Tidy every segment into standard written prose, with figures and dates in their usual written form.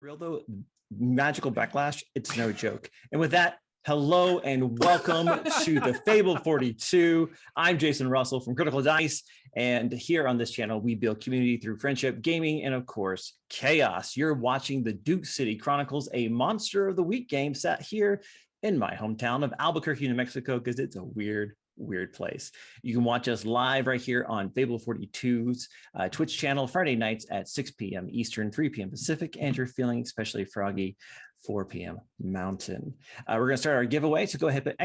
Real though, magical backlash, it's no joke. And with that, hello and welcome to the Fable 42. I'm Jason Russell from Critical Dice, and here on this channel, we build community through friendship, gaming, and of course, chaos. You're watching the Duke City Chronicles, a Monster of the Week game set here in my hometown of Albuquerque, New Mexico, because it's a weird place. You can watch us live right here on Fable 42's Twitch channel Friday nights at 6 p.m. Eastern, 3 p.m. Pacific, and you're feeling especially froggy, 4 p.m. Mountain. We're going to start our giveaway, so go ahead and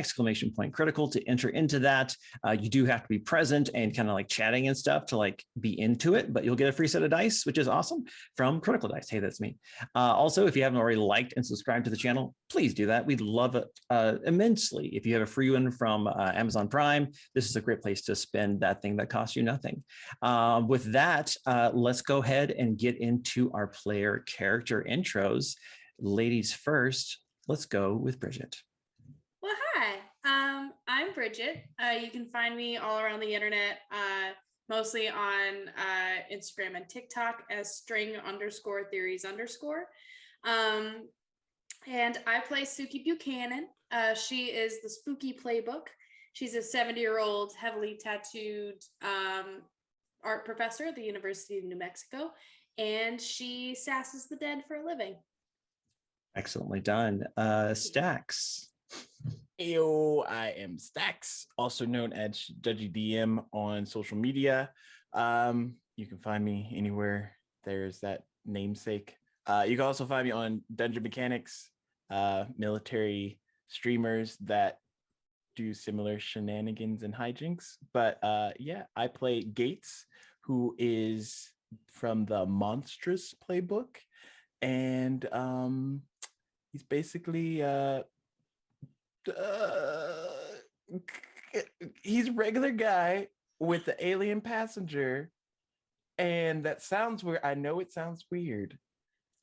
put ! Critical to enter into that. You do have to be present and kind of like chatting and stuff to like be into it, but you'll get a free set of dice, which is awesome, from Critical Dice. Hey, that's me. Also, if you haven't already liked and subscribed to the channel, please do that. We'd love it immensely. If you have a free one from Amazon Prime, this is a great place to spend that thing that costs you nothing. With that, let's go ahead and get into our player character intros. Ladies first, let's go with Bridget. Well, hi, I'm Bridget. You can find me all around the internet, mostly on Instagram and TikTok as string_theories_. And I play Suki Buchanan. She is the spooky playbook. She's a 70-year-old, heavily tattooed art professor at the University of New Mexico, and she sasses the dead for a living. Excellently done. Stacks. Yo, I am Stacks, also known as Judgy DM on social media. You can find me anywhere there's that namesake. You can also find me on Dungeon Mechanics, military streamers that do similar shenanigans and hijinks. But yeah, I play Gates, who is from the Monstrous playbook. And he's basically he's a regular guy with the alien passenger, and that sounds weird. I know it sounds weird,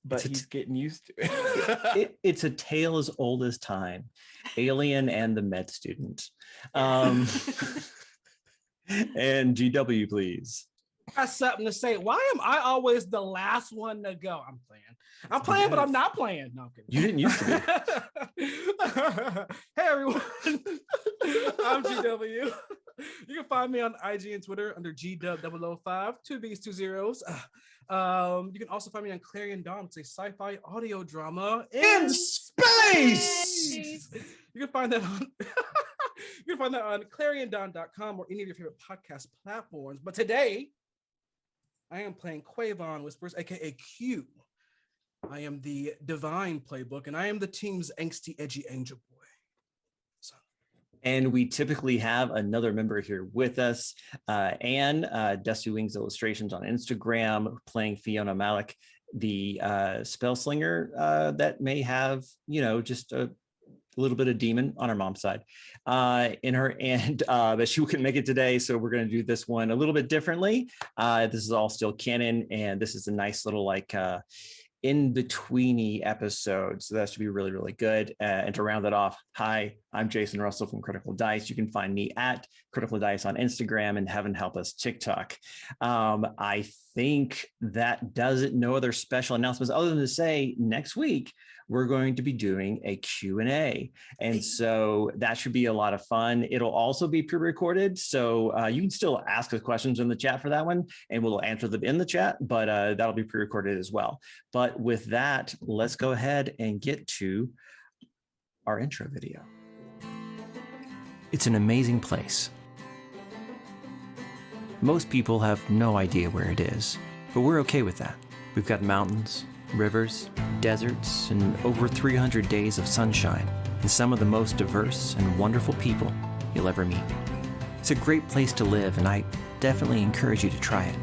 but he's getting used to it. It's a tale as old as time. Alien and the med student. And GW, please. I got something to say. Why am I always the last one to go? I'm playing, but I'm not playing. No, I'm kidding. You didn't used to be. Hey, everyone. I'm GW. You can find me on IG and Twitter under GW005, 2 B's, 2 zeros. You can also find me on Clarion Dawn. It's a sci-fi audio drama in space. You can find that on you can find that on ClarionDawn.com or any of your favorite podcast platforms. But today, I am playing Quavon Whispers, aka Q. I am the Divine Playbook, and I am the team's angsty, edgy angel boy. So. And we typically have another member here with us, Anne, Dusty Wings Illustrations on Instagram, playing Fiona Malik, the spell slinger that may have, just a little bit of demon on her mom's side in her, and but she couldn't make it today, so we're going to do this one a little bit differently. This is all still canon, and this is a nice little like in-betweeny episode, so that should be really, really good. And to round it off, hi, I'm Jason Russell from Critical Dice. You can find me at Critical Dice on Instagram and Heaven Help Us TikTok. I think that does it. No other special announcements other than to say next week we're going to be doing a Q&A. And so that should be a lot of fun. It'll also be pre-recorded, so you can still ask us questions in the chat for that one, and we'll answer them in the chat, but that'll be pre-recorded as well. But with that, let's go ahead and get to our intro video. It's an amazing place. Most people have no idea where it is, but we're okay with that. We've got mountains, rivers, deserts, and over 300 days of sunshine, and some of the most diverse and wonderful people you'll ever meet. It's a great place to live, and I definitely encourage you to try it.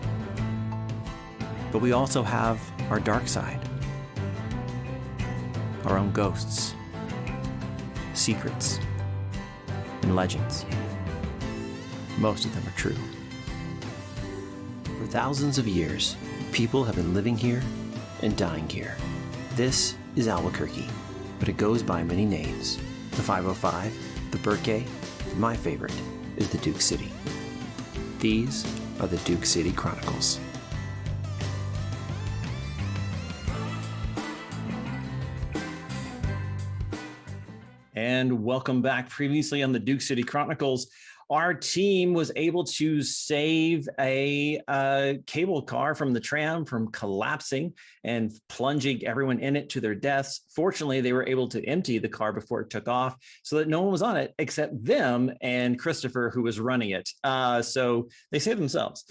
But we also have our dark side, our own ghosts, secrets, and legends. Most of them are true. For thousands of years, people have been living here and dying here. This is Albuquerque, but it goes by many names. The 505, the Burke, my favorite is the Duke City. These are the Duke City Chronicles. And welcome back. Previously on the Duke City Chronicles, our team was able to save a cable car from the tram from collapsing and plunging everyone in it to their deaths. Fortunately, they were able to empty the car before it took off so that no one was on it except them and Christopher, who was running it. So they saved themselves.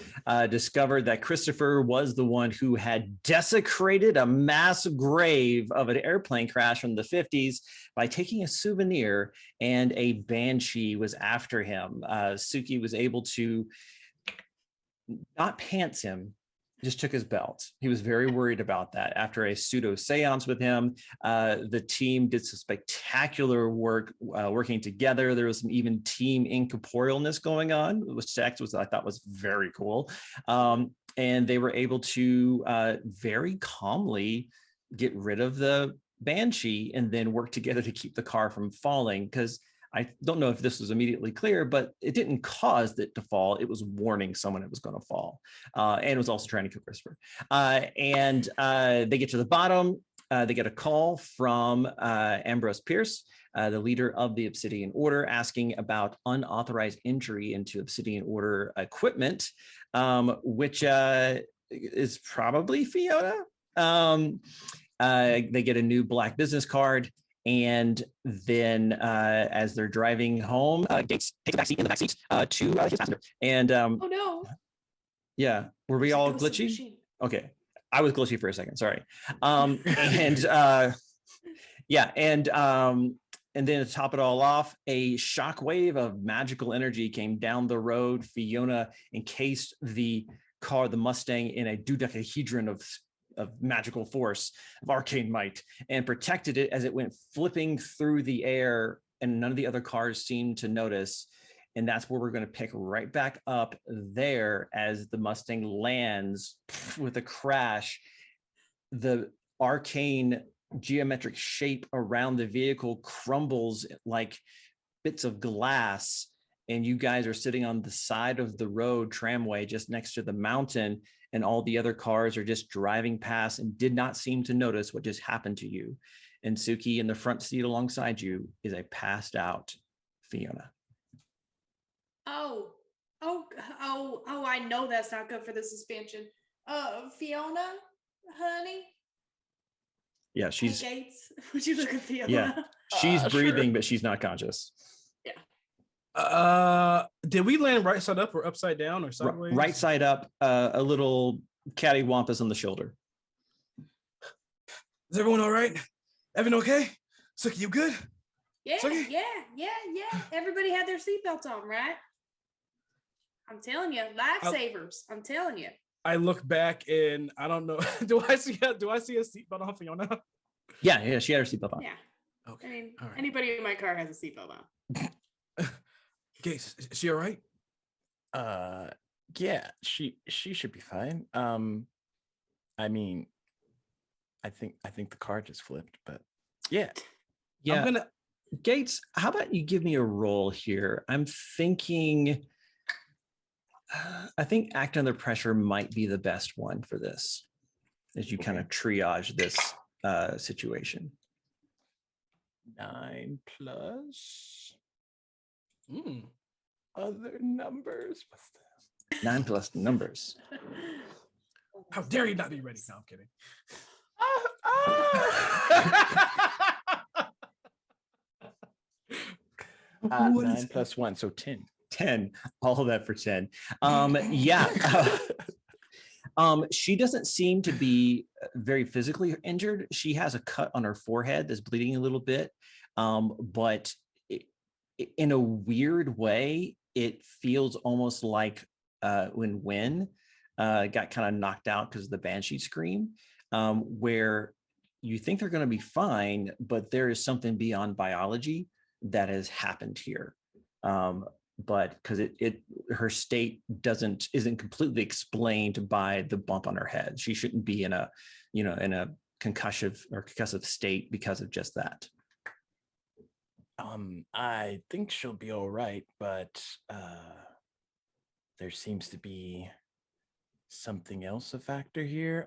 Discovered that Christopher was the one who had desecrated a mass grave of an airplane crash from the 50s by taking a souvenir, and a banshee was after him. Suki was able to not pants him, just took his belt. He was very worried about that. After a pseudo seance with him, the team did some spectacular work working together. There was some even team incorporealness going on, which I thought was very cool. And they were able to very calmly get rid of the banshee and then work together to keep the car from falling, because I don't know if this was immediately clear, but it didn't cause it to fall. It was warning someone it was going to fall, and it was also trying to kill Christopher. And they get to the bottom. They get a call from Ambrose Pierce, the leader of the Obsidian Order, asking about unauthorized entry into Obsidian Order equipment, which is probably Fiona. They get a new black business card. And then as they're driving home, Gates takes a back seat in the back seat to his passenger. And Oh no. yeah, were we all glitchy? Okay, I was glitchy for a second. Sorry. And yeah, and then to top it all off, a shockwave of magical energy came down the road. Fiona encased the car, the Mustang, in a dodecahedron of magical force, of arcane might, and protected it as it went flipping through the air, and none of the other cars seemed to notice. And that's where we're going to pick right back up there as the Mustang lands with a crash. The arcane geometric shape around the vehicle crumbles like bits of glass, and you guys are sitting on the side of the road tramway just next to the mountain, and all the other cars are just driving past and did not seem to notice what just happened to you. And Suki, in the front seat alongside you, is a passed out Fiona. Oh, I know that's not good for the suspension. Fiona, honey. Yeah, she's Hey, Gates. Would you look at Fiona? Yeah, she's breathing, sure. but she's not conscious. Did we land right side up or upside down or sideways? Right side up, a little cattywampus on the shoulder. Is everyone all right? Evan okay? Suki, you good? Yeah, Suki? yeah. Everybody had their seatbelts on, right? I'm telling you, lifesavers. I'm telling you. I look back and I don't know. Do I see a seatbelt on Fiona? Yeah, she had her seatbelt on. Yeah. Okay. I mean, all right. anybody in my car has a seatbelt on. Gates, is she all right? Yeah, she should be fine. I mean, I think the car just flipped, but yeah. Yeah. Gates, how about you give me a roll here? I'm thinking, I think act under pressure might be the best one for this, as you kind of triage this situation. 9 plus other numbers. What's that? 9 plus numbers. How dare you not be ready? No, I'm kidding. 9 plus 1, so 10. 10, all of that for 10. Yeah. She doesn't seem to be very physically injured. She has a cut on her forehead that's bleeding a little bit, but in a weird way, it feels almost like when Wynn got kind of knocked out because of the Banshee scream, where you think they're going to be fine, but there is something beyond biology that has happened here. But because her state isn't completely explained by the bump on her head. She shouldn't be in a concussive state because of just that. I think she'll be all right, but there seems to be something else a factor here.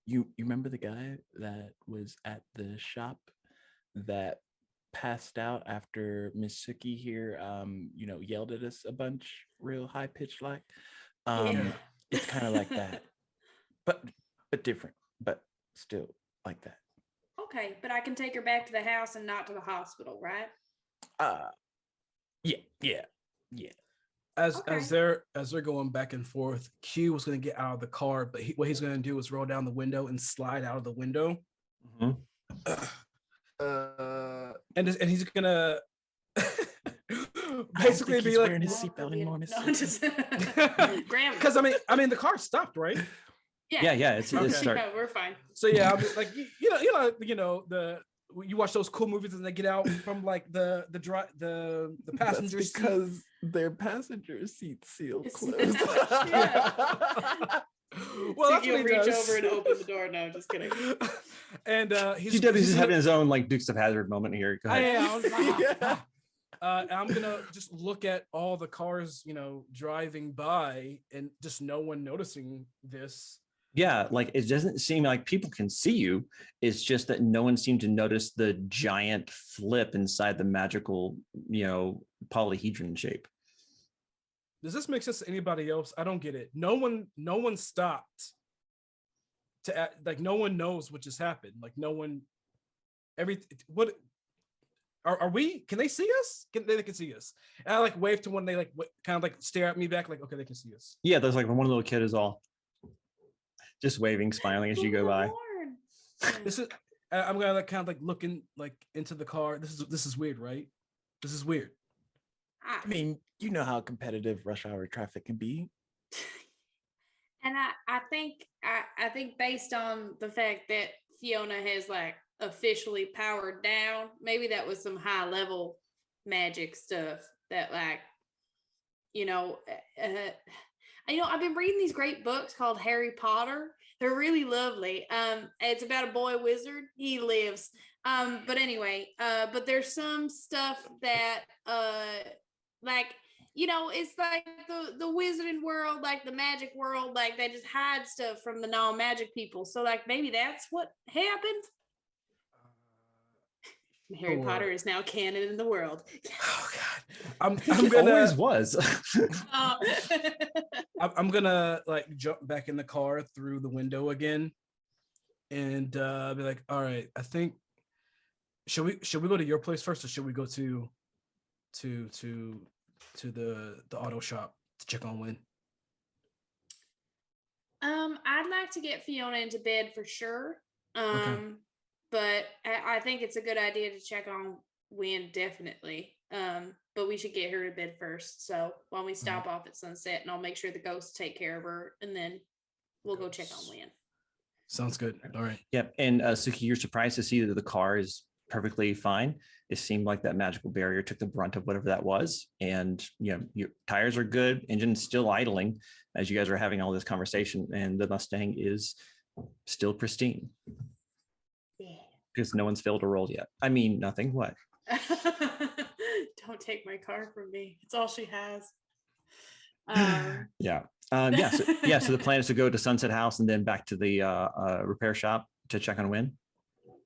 You remember the guy that was at the shop that passed out after Miss Suki here, yelled at us a bunch, real high pitched like. Yeah. It's kind of like that, but different, but still like that. Okay, but I can take her back to the house and not to the hospital, right? Yeah. As Okay. they're going back and forth, Q was going to get out of the car, but what he's going to do is roll down the window and slide out of the window. Mhm. And he's gonna basically be like, wearing his seatbelt anymore, Miss No, Suki. Graham. because I mean the car stopped, right? Yeah, it's Okay. start. Yeah, we're fine. So yeah, I'm like you watch those cool movies and they get out from like the passenger That's seat. because their passenger seat sealed It's- closed. Well, So that's you'll what he reach does. over and open the door. No, just kidding. And GW's just having his own like Dukes of Hazzard moment here. Go I ahead. am. I'm gonna just look at all the cars, driving by, and just no one noticing this. Yeah, like it doesn't seem like people can see you. It's just that no one seemed to notice the giant flip inside the magical, polyhedron shape. Does this make sense to anybody else? I don't get it. No one stopped to act, like no one knows what just happened. Like no one, what are we? Can they see us? They can see us. And I like wave to when they like kind of like stare at me back, like okay, they can see us. Yeah, there's like one little kid is all just waving, smiling as you go by. This is I'm gonna like kind of like looking like into the car. This is weird, right? This is weird. I mean, you know how competitive rush hour traffic can be. And I think based on the fact that Fiona has like officially powered down, maybe that was some high level magic stuff that like, I've been reading these great books called Harry Potter. They're really lovely. It's about a boy wizard. He lives. But anyway, but there's some stuff that it's like the wizarding world, like the magic world, like they just hide stuff from the non-magic people. So like maybe that's what happened. Harry Potter is now canon in the world. Oh God, I'm gonna always was. I'm gonna like jump back in the car through the window again, and be like, all right, I think should we go to your place first, or should we go to the auto shop to check on Win? I'd like to get Fiona into bed for sure. Okay. But I think it's a good idea to check on Win definitely. But we should get her to bed first. So while we stop off at sunset, and I'll make sure the ghosts take care of her, and then we'll go check on Win. Sounds good. All right. Yep. And Suki, you're surprised to see that the car is perfectly fine. It seemed like that magical barrier took the brunt of whatever that was. And, your tires are good, engine's still idling as you guys are having all this conversation. And the Mustang is still pristine. Yeah. Because no one's failed a roll yet. I mean, nothing. What? Don't take my car from me. It's all she has. Yeah. So the plan is to go to Sunset House and then back to the repair shop to check on Win.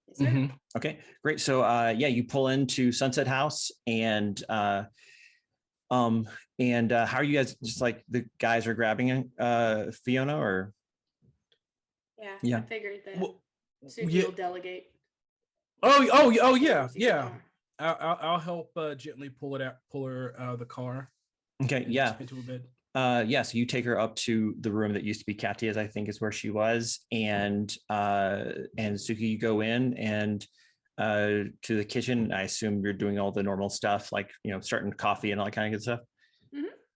Yes, sir. Mhm. Okay, great. So you pull into Sunset House and how are you guys, just like the guys are grabbing Fiona, or? Yeah. I figured that. Well, Suki will delegate. Oh yeah. I'll help gently pull her out of the car. Okay, into a bed. So you take her up to the room that used to be Katya's, I think is where she was, and Suki, you go in and to the kitchen. I assume you're doing all the normal stuff, like starting coffee and all that kind of good stuff.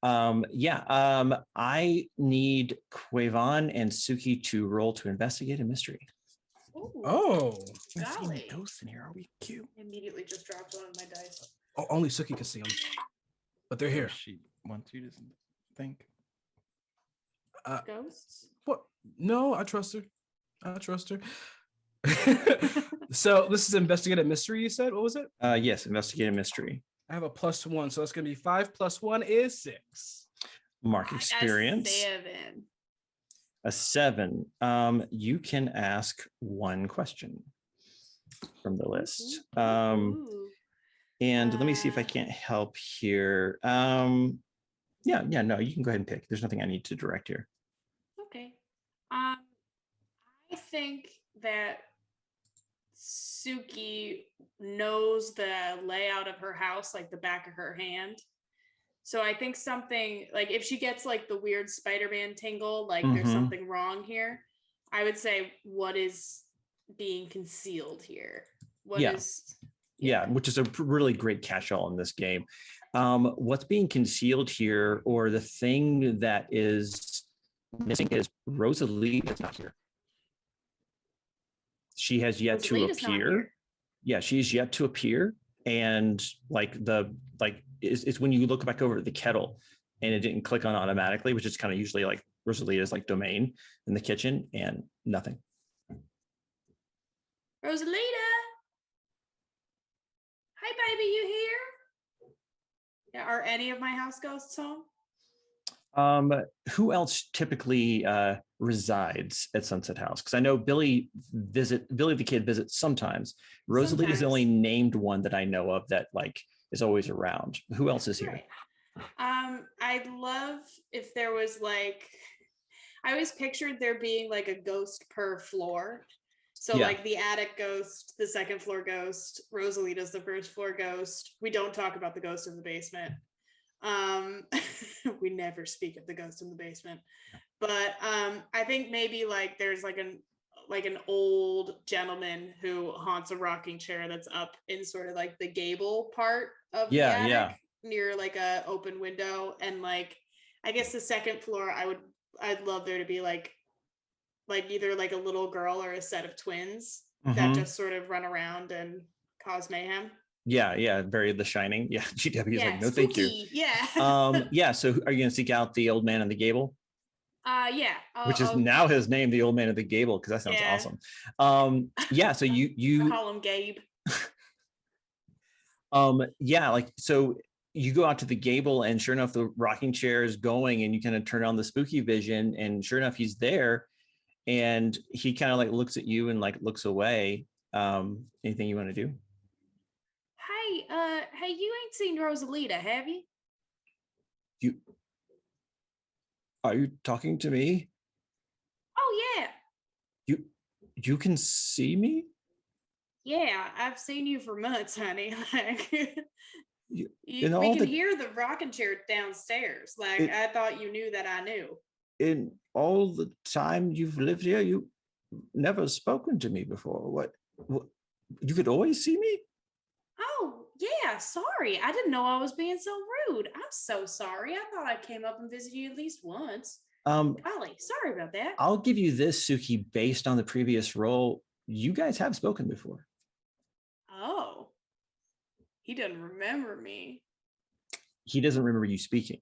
Mm-hmm. I need Quavon and Suki to roll to investigate a mystery. Ooh, Oh, We've seen golly. ghosts in here. Are we cute? Immediately just dropped one of my dice. only Suki can see them, but they're here. She wants you to think. Ghosts? What? No, I trust her. So this is investigate a mystery. You said, what was it? Yes, investigate a mystery. I have a +1, so that's gonna be 5 + 1 is 6. Mark experience. A 7. A 7. You can ask one question. from the list. Ooh. And let me see if I can't help here. Yeah, no, you can go ahead and pick. There's nothing I need to direct here. Okay. I think that Suki knows the layout of her house like the back of her hand. So I think something like if she gets like the weird Spider-Man tingle, like there's something wrong here. I would say what is being concealed here? What is which is a really great catch-all in this game. What's being concealed here, or the thing that is missing, is Rosalie is not here. She has yet to appear. Yeah, she's yet to appear. And it's when you look back over at the kettle and it didn't click on automatically, which is kind of usually like Rosalia's like domain in the kitchen, and nothing. Rosalita. Hi, baby, you here? Yeah, are any of my house ghosts home? Who else typically resides at Sunset House? Because I know Billy the kid visits sometimes. Rosalie is the only named one that I know of that like is always around. Who else is here? Right. I'd love if there was like, I always pictured there being like a ghost per floor. So like the attic ghost, the second floor ghost, Rosalita's the first floor ghost. We don't talk about the ghost in the basement. We never speak of the ghost in the basement. But I think maybe like there's like an old gentleman who haunts a rocking chair that's up in sort of like the gable part of the attic near like a open window. And like I guess the second floor I'd love there to be like either like a little girl or a set of twins that just sort of run around and cause mayhem. Yeah, very The Shining. Yeah, GW is like, no, spooky. thank you. Yeah. So are you gonna seek out the old man in the gable? Yeah. Which is now his name, the old man of the gable, because that sounds awesome. Yeah, so you I call him Gabe. Yeah, like so you go out to the gable, and sure enough, the rocking chair is going, and you kind of turn on the spooky vision, and sure enough, he's there, and he kind of like looks at you and like looks away. Anything you want to do? Hey, you ain't seen Rosalita, have you? You are you talking to me? Oh yeah. You can see me? Yeah, I've seen you for months, honey. Like We can hear the rocking chair downstairs. Like I thought you knew that I knew. In all the time you've lived here, you never spoken to me before. What you could always see me? Oh, yeah, sorry. I didn't know I was being so rude. I'm so sorry. I thought I came up and visited you at least once. Golly, sorry about that. I'll give you this, Suki, based on the previous role. You guys have spoken before. Oh, he doesn't remember me. He doesn't remember you speaking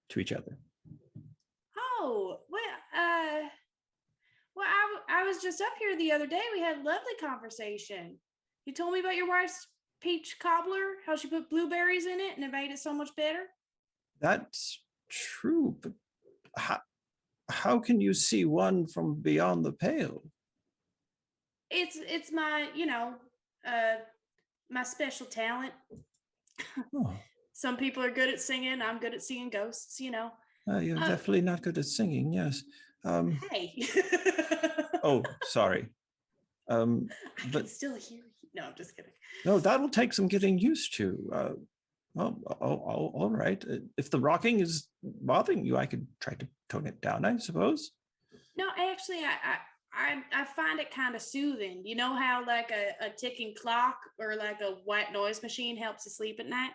to each other. Oh, well, I was just up here the other day. We had a lovely conversation. You told me about your wife's peach cobbler, how she put blueberries in it and it made it so much better. That's true, but how can you see one from beyond the pale? It's my, my special talent. Oh. Some people are good at singing. I'm good at seeing ghosts, You're definitely not good at singing, yes. Hey. Oh, sorry. I can still hear you. No, I'm just kidding. No, that'll take some getting used to. All right. If the rocking is bothering you, I could try to tone it down, I suppose. No, actually, I find it kind of soothing. You know how like a ticking clock or like a white noise machine helps you sleep at night?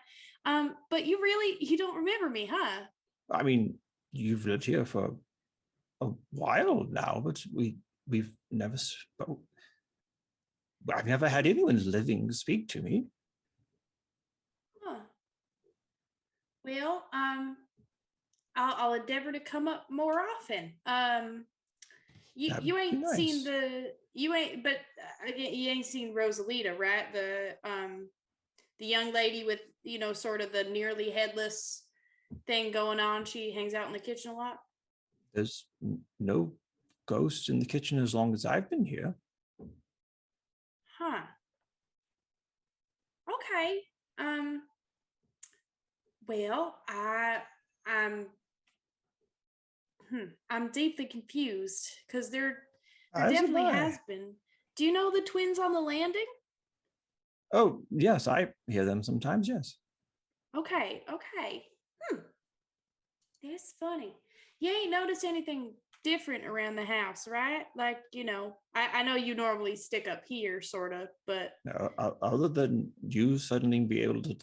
But you don't remember me, huh? I mean, you've lived here for a while now, but we've never spoke. I've never had anyone living speak to me. Huh. Well, I'll endeavor to come up more often. You ain't seen you ain't seen Rosalita, right? The young lady with sort of the nearly headless thing going on. She hangs out in the kitchen a lot. There's no ghosts in the kitchen as long as I've been here. Huh. Okay. Well, I'm I'm deeply confused because there As am definitely I. has been. Do you know the twins on the landing? Oh, yes, I hear them sometimes. Yes. Okay, okay. That's funny. You ain't noticed anything different around the house, right? Like, I know you normally stick up here, sort of, but No, other than you suddenly be able to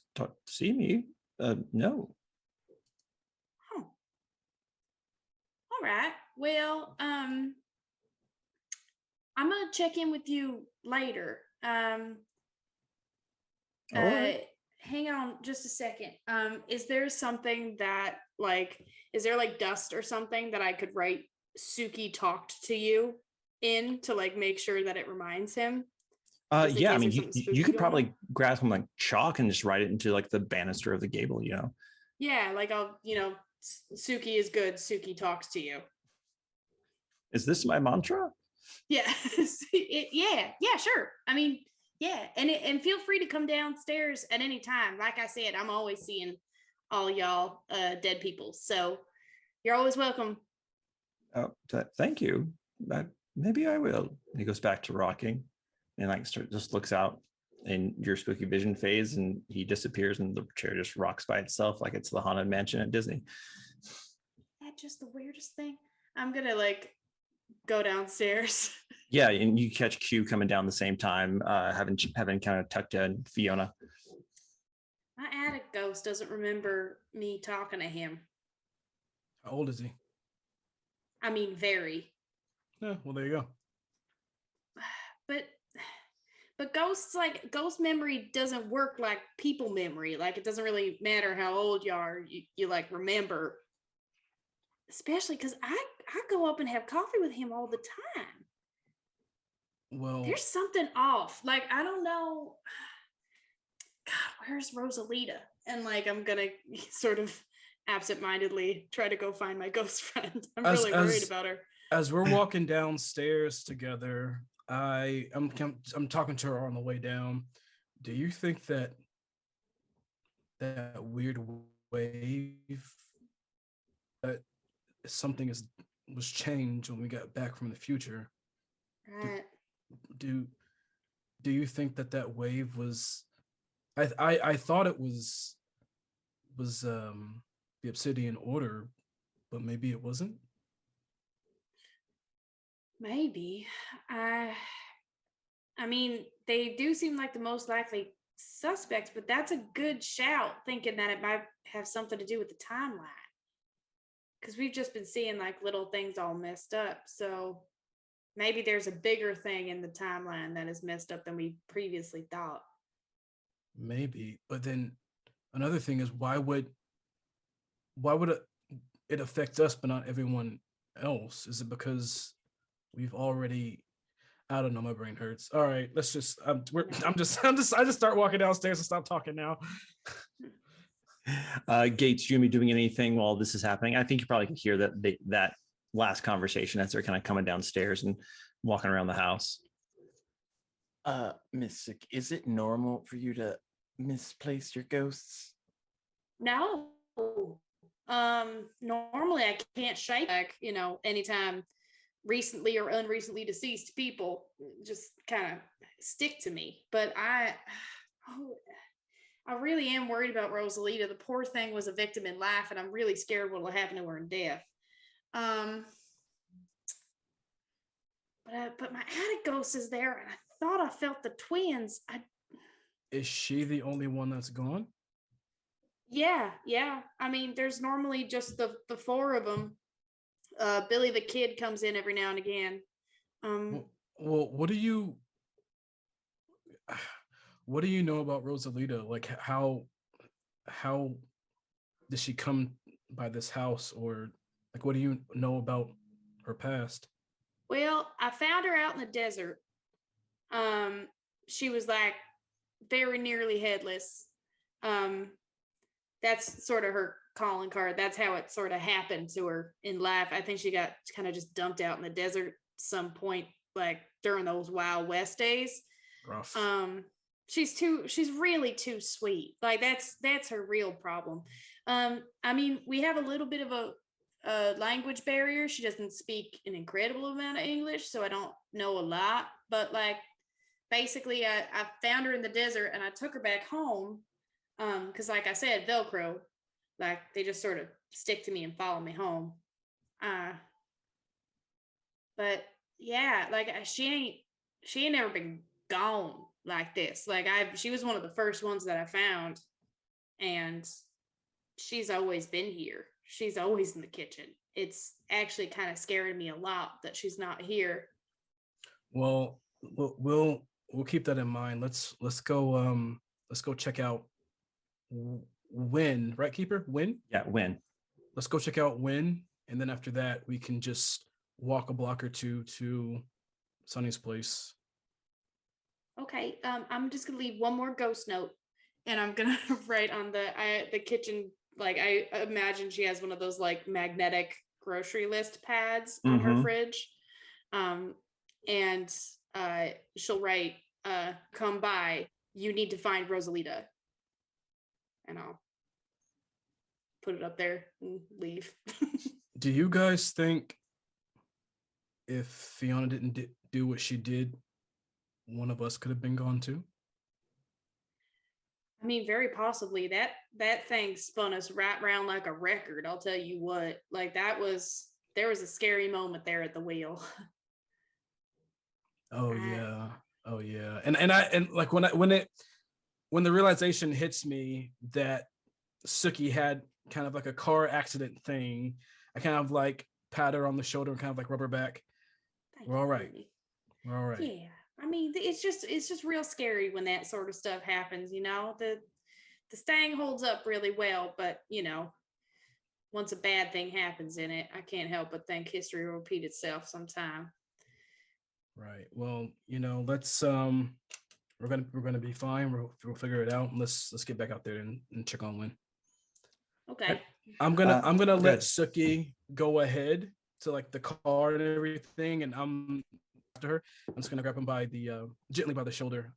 see me, no. huh. All right. Well, I'm gonna check in with you later. All right. Hang on just a second. Is there something that is there like dust or something that I could write Suki talked to you in to like make sure that it reminds him? Just in Yeah, I case mean, there's something you spooky could going on. probably grab some like chalk and just write it into like the banister of the gable. Yeah, like Suki is good. Suki talks to you. Is this my mantra? Yeah, yeah, sure. I mean, yeah, and feel free to come downstairs at any time. Like I said, I'm always seeing all y'all dead people, so you're always welcome. Oh, thank you. Maybe I will. He goes back to rocking, and like just looks out in your spooky vision phase, and he disappears, and the chair just rocks by itself like it's the haunted mansion at Disney. That's just the weirdest thing. I'm gonna go downstairs. Yeah, and you catch Q coming down the same time, having kind of tucked in Fiona. My attic ghost doesn't remember me talking to him. How old is he? I mean, very. Yeah, well, there you go. But ghost memory doesn't work like people memory. Like it doesn't really matter how old you are. You like remember. Especially because I go up and have coffee with him all the time. Well, There's something off. Like I don't know. God, where's Rosalita? And like I'm gonna sort of absentmindedly try to go find my ghost friend. I'm really worried about her. as we're walking downstairs together, I'm talking to her on the way down. Do you think that weird wave that something was changed when we got back from the future? Right. Do you think that wave was? I thought it was the Obsidian Order, but maybe it wasn't. Maybe. I mean, they do seem like the most likely suspects, but that's a good shout, thinking that it might have something to do with the timeline. Because we've just been seeing like little things all messed up. So maybe there's a bigger thing in the timeline that is messed up than we previously thought. Maybe, but then another thing is why would it affect us but not everyone else? Is it because we've already? I don't know. My brain hurts. All right, let's just. I just start walking downstairs and stop talking now. Gates, you gonna be doing anything while this is happening? I think you probably can hear that last conversation as they're kind of coming downstairs and walking around the house. Miss, is it normal for you to misplace your ghosts? No. Normally I can't shake like, anytime recently or unrecently deceased people just kind of stick to me. But I really am worried about Rosalita. The poor thing was a victim in life, and I'm really scared what will happen to her in death. But my attic ghost is there, and I thought I felt the twins. Is she the only one that's gone? Yeah. I mean, there's normally just the four of them. Billy the Kid comes in every now and again. Well, what do you know about Rosalita? Like how did she come by this house, or like what do you know about her past? Well, I found her out in the desert. She was like very nearly headless. That's sort of her calling card. That's how it sort of happened to her in life. I think she got kind of just dumped out in the desert some point, like during those Wild West days. Rough. she's really too sweet. Like that's her real problem. I mean, we have a little bit of a language barrier. She doesn't speak an incredible amount of English, so I don't know a lot, but like basically I found her in the desert and I took her back home. Because like I said, Velcro, like they just sort of stick to me and follow me home. But yeah, like she ain't never been gone like this. Like she was one of the first ones that I found, and she's always been here. She's always in the kitchen. It's actually kind of scaring me a lot that she's not here. Well, we'll keep that in mind. Let's go check out Win, right, Keeper? Win? Yeah, Win. Let's go check out Win, and then after that we can just walk a block or two to Sunny's place. Okay, I'm just gonna leave one more ghost note, and I'm gonna write on the kitchen. Like I imagine she has one of those like magnetic grocery list pads on her fridge, and she'll write, "Come by. You need to find Rosalita," and I'll put it up there and leave. Do you guys think if Fiona didn't do what she did, one of us could have been gone too? I mean, very possibly. That thing spun us right round like a record. I'll tell you what. Like there was a scary moment there at the wheel. Oh yeah. And like when the realization hits me that Suki had kind of like a car accident thing, I kind of like pat her on the shoulder and kind of like rub her back. We're all right. We're all right. Yeah. I mean, it's just real scary when that sort of stuff happens, you know. The Stang holds up really well, but you know, once a bad thing happens in it, I can't help but think history will repeat itself sometime. Right. Well, you know, let's we're gonna be fine. We'll figure it out. Let's get back out there and check on Win. Okay. I'm gonna let Suki go ahead to like the car and everything, and I'm after her. I'm just gonna grab him by the gently by the shoulder.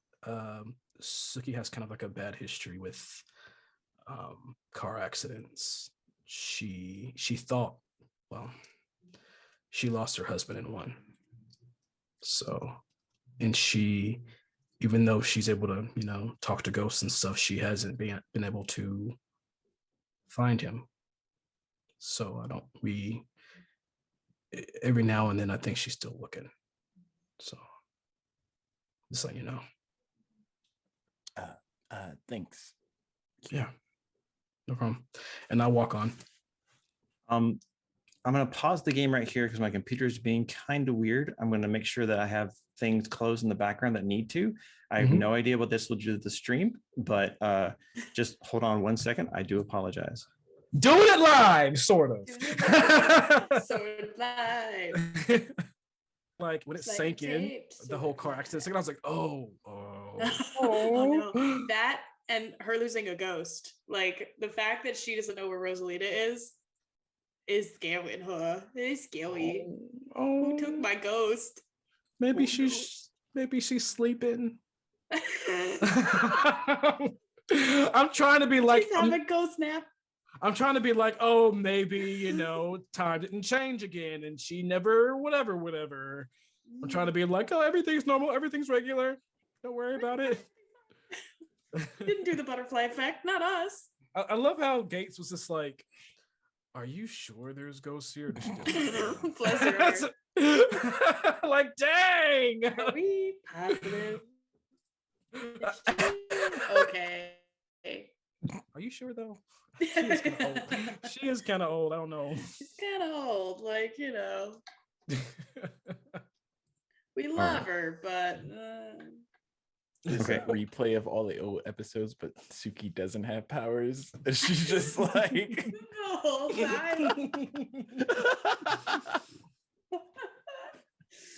Suki has kind of like a bad history with car accidents. She thought, well, she lost her husband in one. So, and she, even though she's able to, you know, talk to ghosts and stuff, she hasn't been able to find him. So every now and then I think she's still looking. So just let you know. Thanks. Yeah, no problem. And I'll walk on. I'm going to pause the game right here because my computer is being kind of weird. I'm going to make sure that I have things closed in the background that need to. I have no idea what this will do to the stream, but just hold on 1 second. I do apologize. Doing it live, sort of. live. Like when it sank in, the whole car accident, I was like, oh no. That and her losing a ghost. Like the fact that she doesn't know where Rosalita is scaring her. It's scary. Who took my ghost? Maybe she's sleeping. I'm trying to be like, she's having a ghost nap. I'm trying to be like, oh, maybe, you know, time didn't change again and she never, whatever. I'm trying to be like, oh, everything's normal, everything's regular. Don't worry about it. Didn't do the butterfly effect, not us. I love how Gates was just like, are you sure there's ghosts here? Bless her heart. Like, dang. Are we positive? Okay. Are you sure though? She is kind of old. I don't know. She's kind of old, like, you know. We love her, but Okay. Replay of all the old episodes, but Suki doesn't have powers. She's just like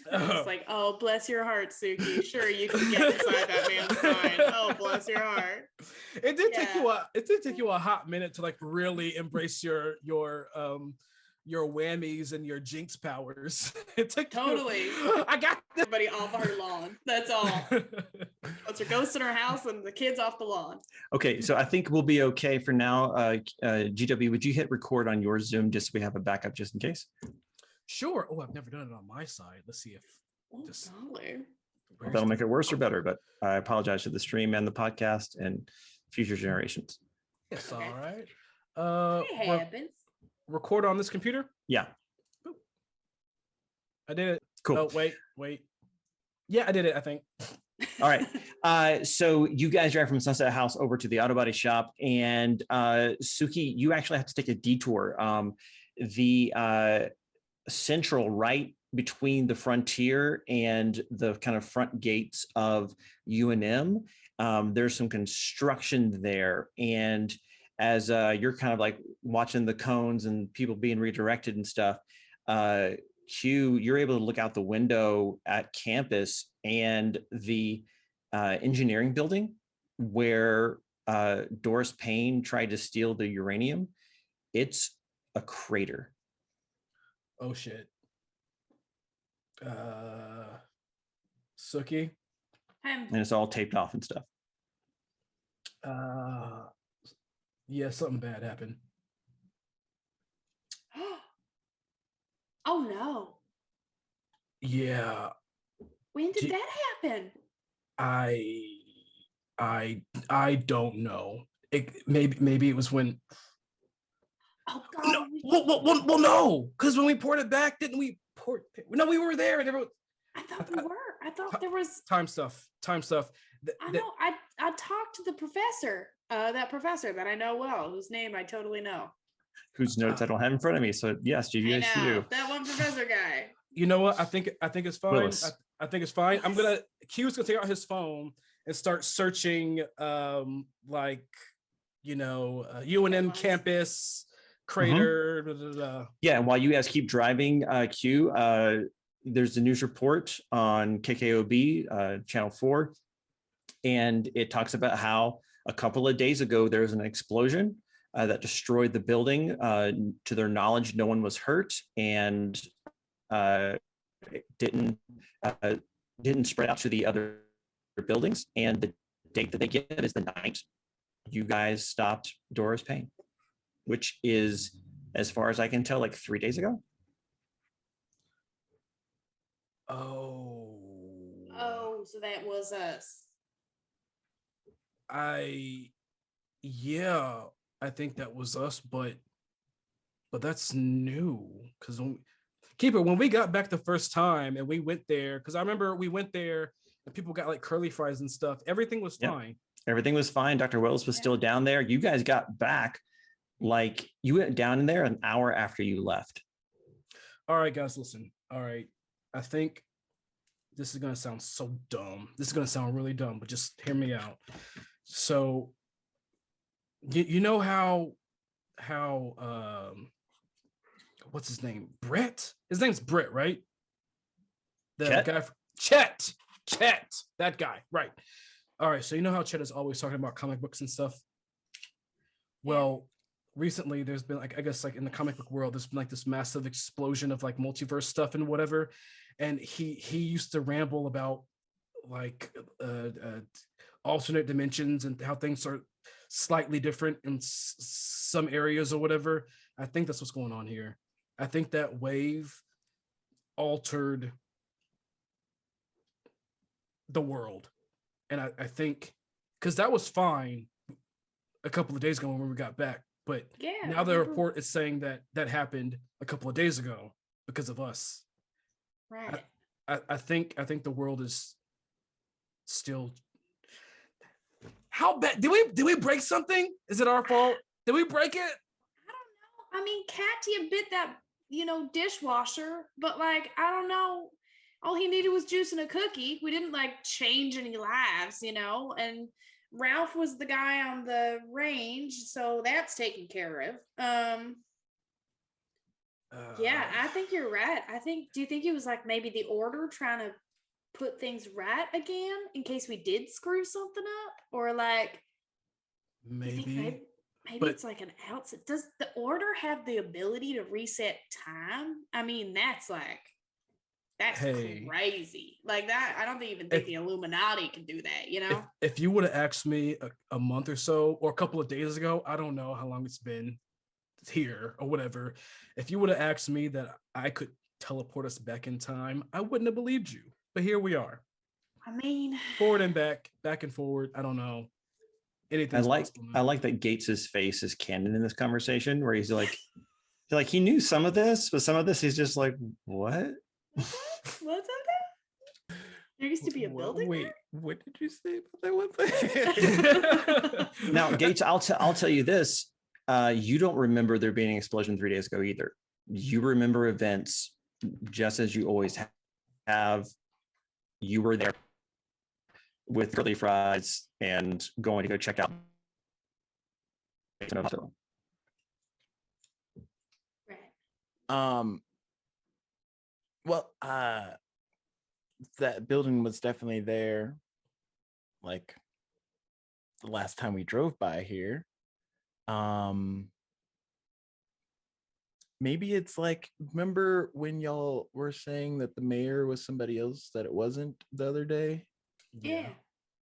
no, it's like, oh, bless your heart, Suki. Sure, you can get inside that man's mind. Oh, bless your heart. It did take you a hot minute to like really embrace your whammies and your jinx powers. It took totally. I got everybody off her lawn. That's all. That's puts her ghost in her house and the kids off the lawn. Okay, so I think we'll be okay for now. GW, would you hit record on your Zoom just so we have a backup just in case? Sure. Oh, I've never done it on my side. Let's see if Oh, just golly. Well, that'll make it worse or better, but I apologize to the stream and the podcast and future generations. It's Okay. all right. It happens. Record on this computer. Yeah, I did it. cool. Oh, wait. Yeah, I did it, I think. All right. So you guys drive from Sunset House over to the auto body shop, and Suki, you actually have to take a detour. The central right between the Frontier and the kind of front gates of UNM, there's some construction there, and as you're kind of like watching the cones and people being redirected and stuff, Q, you're able to look out the window at campus, and the engineering building where Doris Payne tried to steal the uranium, it's a crater. Oh shit. Suki. And it's all taped off and stuff. Yeah, something bad happened. Oh no. Yeah, When did that happen? I don't know. Maybe it was when. Oh god. No, well, no, because when we poured it back, didn't we pour? No, we were there, and everyone. I thought we were. I thought there was Time stuff. I know. I talked to the professor, that professor that I know well, whose name I totally know. Whose notes I don't have in front of me. So yes, you I guys know, do. that one professor guy. You know what? I think it's fine. Willis. I think it's fine. I'm gonna. Q's gonna take out his phone and start searching, like, UNM campus crater. Blah, blah, blah. Yeah, and while you guys keep driving, Q, there's a news report on KKOB channel 4, and it talks about how a couple of days ago there was an explosion that destroyed the building. To their knowledge, no one was hurt, and it didn't spread out to the other buildings. And the date that they get is the night you guys stopped Doris Payne, which is, as far as I can tell, like 3 days ago. Oh, so that was us. Yeah, I think that was us, but that's new, because Keeper, when we got back the first time and we went there, because I remember we went there and people got like curly fries and stuff, everything was fine. Everything was fine. Dr. Wells was still down there. You guys got back, like, you went down in there an hour after you left. All right, guys, listen. All right, I think this is gonna sound so dumb. This is gonna sound really dumb, but just hear me out. So, you know how what's his name? Brett. His name's Brett, right? The Chet? guy. Chet. That guy, right? All right. So you know how Chet is always talking about comic books and stuff. Well, recently there's been, like, I guess, like in the comic book world, there's been like this massive explosion of like multiverse stuff and whatever. And he used to ramble about like alternate dimensions and how things are slightly different in some areas or whatever. I think that's what's going on here. I think that wave altered the world. And I think, because that was fine a couple of days ago when we got back, but now the report is saying that happened a couple of days ago because of us. Right. I think the world is still. How bad? Did we break something? Is it our fault? Did we break it? I don't know. I mean, Katia bit that, dishwasher, but like, I don't know. All he needed was juice and a cookie. We didn't like change any lives, and Ralph was the guy on the range, so that's taken care of. Yeah, I think you're right. Do you think it was like maybe the order trying to put things right again in case we did screw something up? Or like, maybe but it's like an outside. Does the order have the ability to reset time? I mean, that's like, That's Hey. crazy. Like that, I don't even think the Illuminati can do that, you know? If you would have asked me a month or so or a couple of days ago, I don't know how long it's been here or whatever. If you would have asked me that I could teleport us back in time, I wouldn't have believed you. But here we are. I mean, Forward and back and forward. I don't know. Anything's possible now. I like that Gates's face is canon in this conversation where he's like he knew some of this, but some of this he's just like, what? what's up there? There used to be a building. Wait, what did you say about that one thing? Now, Gates, I'll tell you this. You don't remember there being an explosion 3 days ago either. You remember events just as you always have. You were there with curly fries and going to go check out. Right. Well, that building was definitely there, like the last time we drove by here. Maybe it's like, remember when y'all were saying that the mayor was somebody else that it wasn't the other day? Yeah.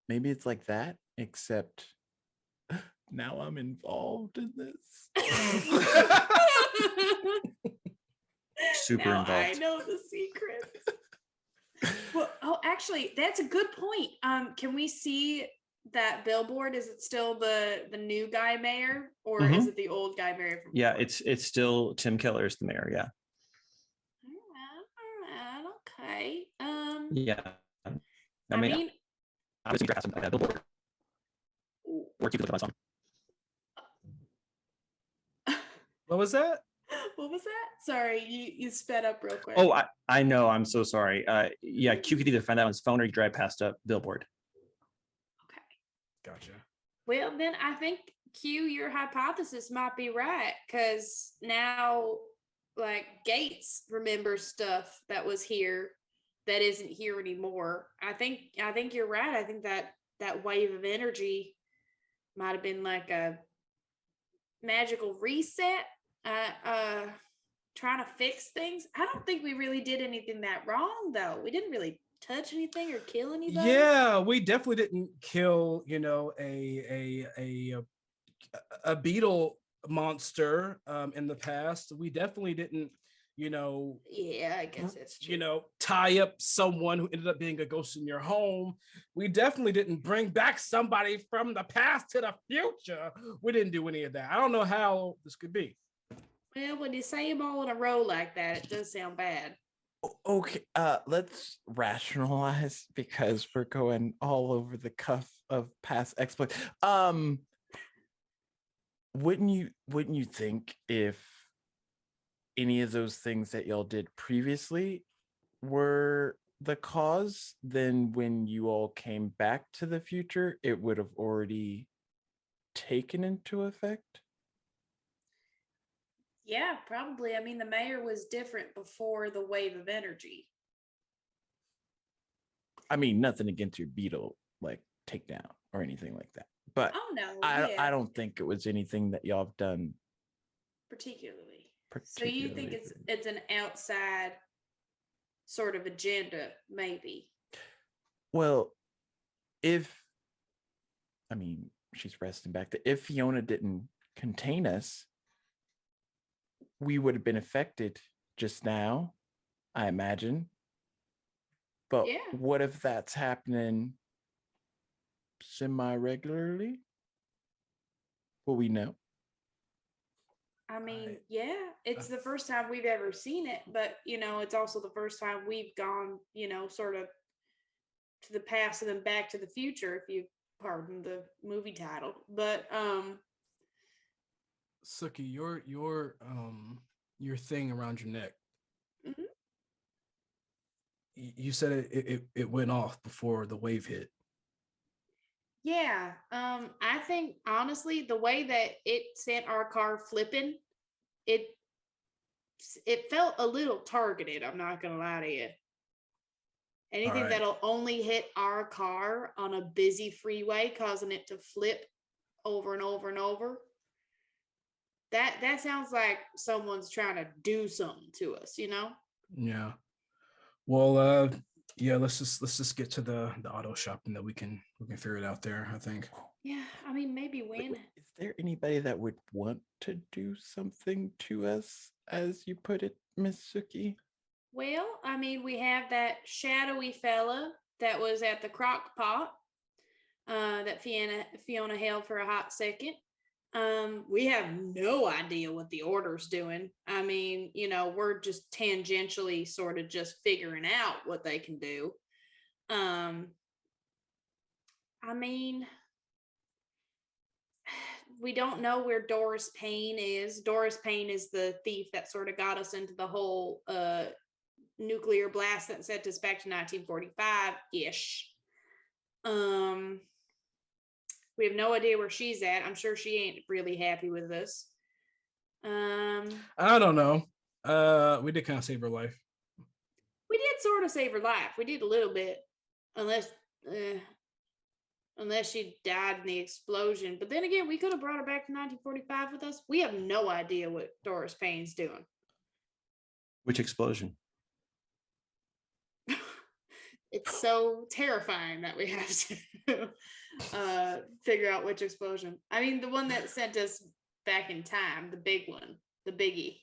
Maybe it's like that, except now I'm involved in this. Super now involved. I know the secret. Well, oh, actually, that's a good point. Can we see that billboard? Is it still the new guy mayor, or is it the old guy mayor from Yeah, before? it's still Tim Keller's the mayor. Yeah. All right, okay. Yeah. I mean, I was going to billboard. Or keep the on. What was that? What was that? Sorry, you sped up real quick. Oh, I know. I'm so sorry. Yeah, Q could either find that on his phone or you drive past a billboard. Okay. Gotcha. Well, then I think Q, your hypothesis might be right, because now, like, Gates remembers stuff that was here that isn't here anymore. I think you're right. I think that wave of energy might have been like a magical reset. Trying to fix things. I don't think we really did anything that wrong, though. We didn't really touch anything or kill anybody. Yeah, we definitely didn't kill, a beetle monster in the past. We definitely didn't, Yeah, I guess that's true. tie up someone who ended up being a ghost in your home. We definitely didn't bring back somebody from the past to the future. We didn't do any of that. I don't know how this could be. Well, when you say them all in a row like that, it does sound bad. Okay, let's rationalize because we're going all over the cuff of past exploits. Wouldn't you think if any of those things that y'all did previously were the cause, then when you all came back to the future, it would have already taken into effect? Yeah, probably. I mean, the mayor was different before the wave of energy. I mean, nothing against your beetle like takedown or anything like that, but Oh no, I don't think it was anything that y'all have done particularly. So you think it's an outside sort of agenda, maybe? Well, she's resting back there. If Fiona didn't contain us, we would have been affected just now, I imagine. But Yeah. what if that's happening semi-regularly? Will we know? I mean, yeah, it's the first time we've ever seen it, but it's also the first time we've gone, sort of to the past and then back to the future, if you pardon the movie title. But Suki, your thing around your neck. mhm. You said it went off before the wave hit. Yeah, I think honestly, the way that it sent our car flipping, it felt a little targeted. I'm not gonna lie to you. Anything right. that'll only hit our car on a busy freeway, causing it to flip over and over and over. That sounds like someone's trying to do something to us, Yeah. Well, yeah, let's just get to the auto shop and that we can figure it out there, I think. Yeah, I mean, maybe Wait, when. is there anybody that would want to do something to us, as you put it, Miss Suki? Well, I mean, we have that shadowy fella that was at the crock pot that Fiona held for a hot second. We have no idea what the order's doing. I mean, we're just tangentially sort of just figuring out what they can do. I mean, we don't know where Doris Payne is. Doris Payne is the thief that sort of got us into the whole nuclear blast that sent us back to 1945-ish. We have no idea where she's at. I'm sure she ain't really happy with us. I don't know. We did kind of save her life. We did sort of save her life. We did a little bit, unless she died in the explosion. But then again, we could have brought her back to 1945 with us. We have no idea what Doris Payne's doing. Which explosion? It's so terrifying that we have to figure out which explosion. I mean, the one that sent us back in time, the big one, the biggie,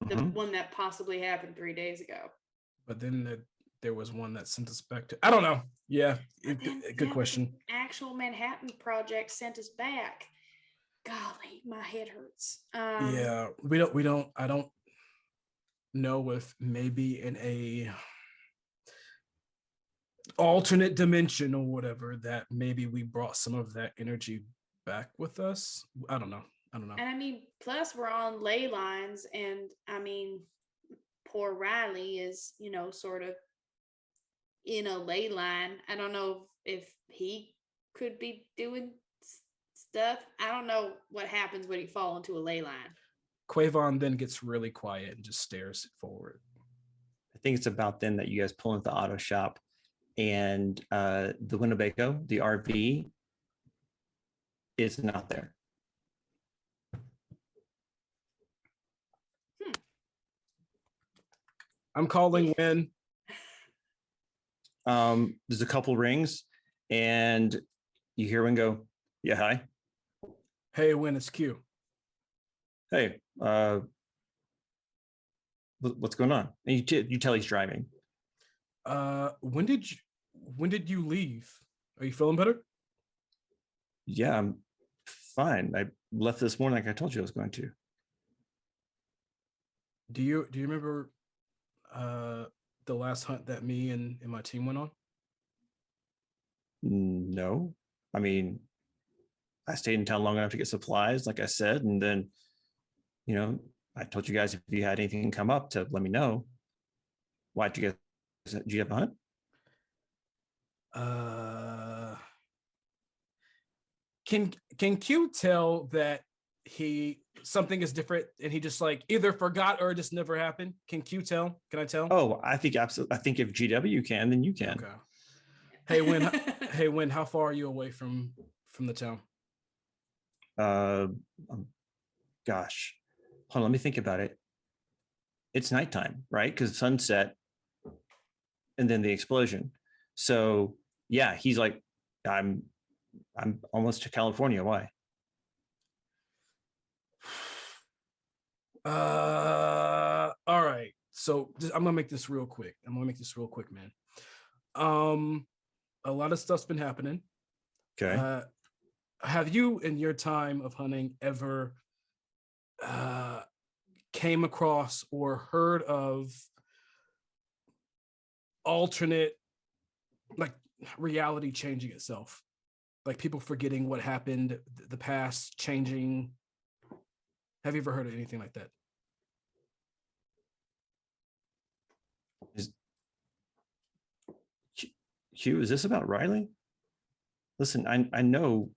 the one that possibly happened 3 days ago. But then there was one that sent us back to. I don't know. Yeah, good question. Actual Manhattan Project sent us back. Golly, my head hurts. Yeah, we don't. I don't know if maybe in a alternate dimension or whatever that maybe we brought some of that energy back with us. I don't know. And I mean, plus we're on ley lines, and I mean, poor Riley is, sort of in a ley line. I don't know if he could be doing stuff. I don't know what happens when you fall into a ley line. Quavon then gets really quiet and just stares forward. I think it's about then that you guys pull into the auto shop, and the Winnebago, the RV, is not there. I'm calling Win. There's a couple rings, and you hear Win go, "Yeah, hi. Hey, Win, it's Q. Hey, what's going on?" And you tell he's driving. When did you leave? Are you feeling better? Yeah, I'm fine. I left this morning like I told you I was going to. Do you remember the last hunt that me and my team went on? No. I mean, I stayed in town long enough to get supplies, like I said, and then, I told you guys if you had anything come up to let me know. Why did you guys? Do you have a hunt? Can Q tell that something is different and he just like either forgot or it just never happened? Can Q tell? Can I tell? Oh, I think absolutely. I think if GW can, then you can. Okay. Hey, Win, how far are you away from the town? Gosh, hold on. Let me think about it. It's nighttime, right? Because sunset, and then the explosion. So yeah, he's like, I'm almost to California. Why? All right. So I'm gonna make this real quick. Man. A lot of stuff's been happening. Okay. Have you, in your time of hunting, ever came across or heard of alternate, like, reality changing itself? Like people forgetting what happened, the past changing. Have you ever heard of anything like that? Hugh, is this about Riley? Listen, I know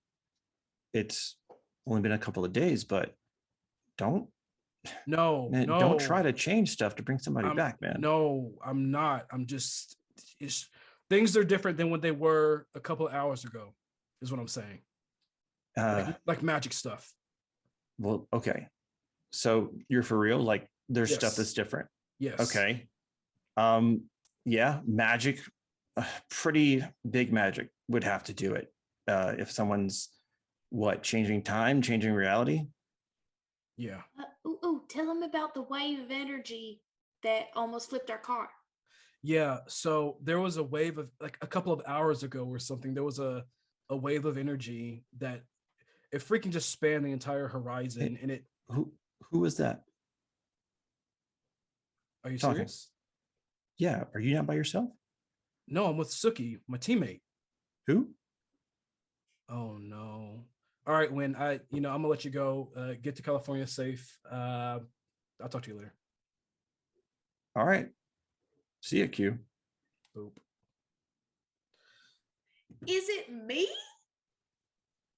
it's only been a couple of days, but don't try to change stuff to bring somebody back, man. No, I'm not. I'm just, things are different than what they were a couple of hours ago, is what I'm saying. Like magic stuff. Well, okay. So you're for real? Like there's Yes. stuff that's different. Yes. Okay. Yeah, magic, pretty big magic would have to do it. If someone's changing time, changing reality. Yeah. Tell him about the wave of energy that almost flipped our car. Yeah. So there was a wave of like a couple of hours ago or something. There was a wave of energy that it freaking just spanned the entire horizon. And it, Who was that are you talking? serious? Yeah, are you not by yourself? No, I'm with Suki, my teammate. Who? Oh no. All right, when I'm gonna let you go. Get to California safe. I'll talk to you later. All right, see you, Q. Boop. Is it me?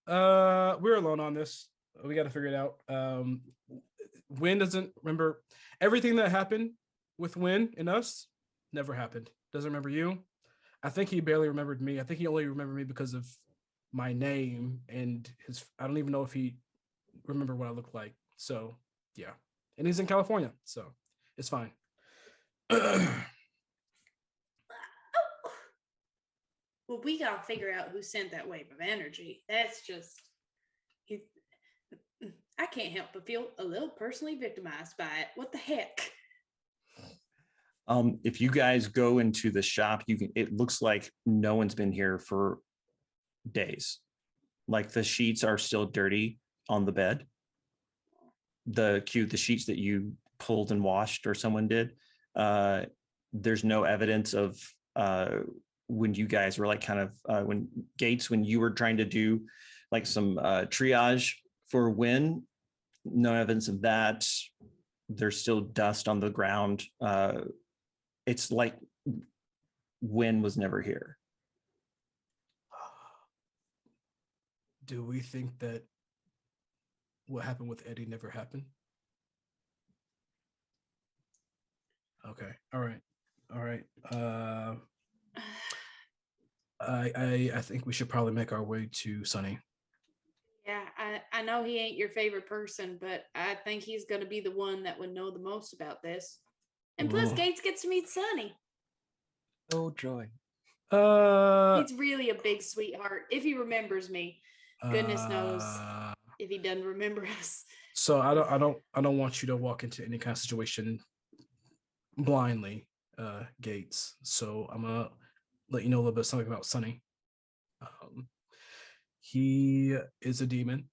We're alone on this. We got to figure it out. Win doesn't remember everything that happened with Win and us. Never happened. Doesn't remember you. I think he barely remembered me. I think he only remembered me because of my name and his. I don't even know if he remember what I look like. So yeah, and he's in California, so it's fine. Well, we gotta figure out who sent that wave of energy. That's just, I can't help but feel a little personally victimized by it. What the heck? If you guys go into the shop, you can. It looks like no one's been here for days. Like the sheets are still dirty on the bed. The sheets that you pulled and washed, or someone did. There's no evidence of when you guys were like kind of when Gates, when you were trying to do like some triage for Win. No evidence of that. There's still dust on the ground. It's like Win was never here. Do we think that what happened with Eddie never happened? Okay. All right. I think we should probably make our way to Sunny. Yeah, I know he ain't your favorite person, but I think he's going to be the one that would know the most about this. And plus, Gates gets to meet Sonny. Oh, joy. He's really a big sweetheart. If he remembers me, goodness knows if he doesn't remember us. So I don't want you to walk into any kind of situation blindly, Gates. So I'm gonna let you know a little bit something about Sonny. He is a demon.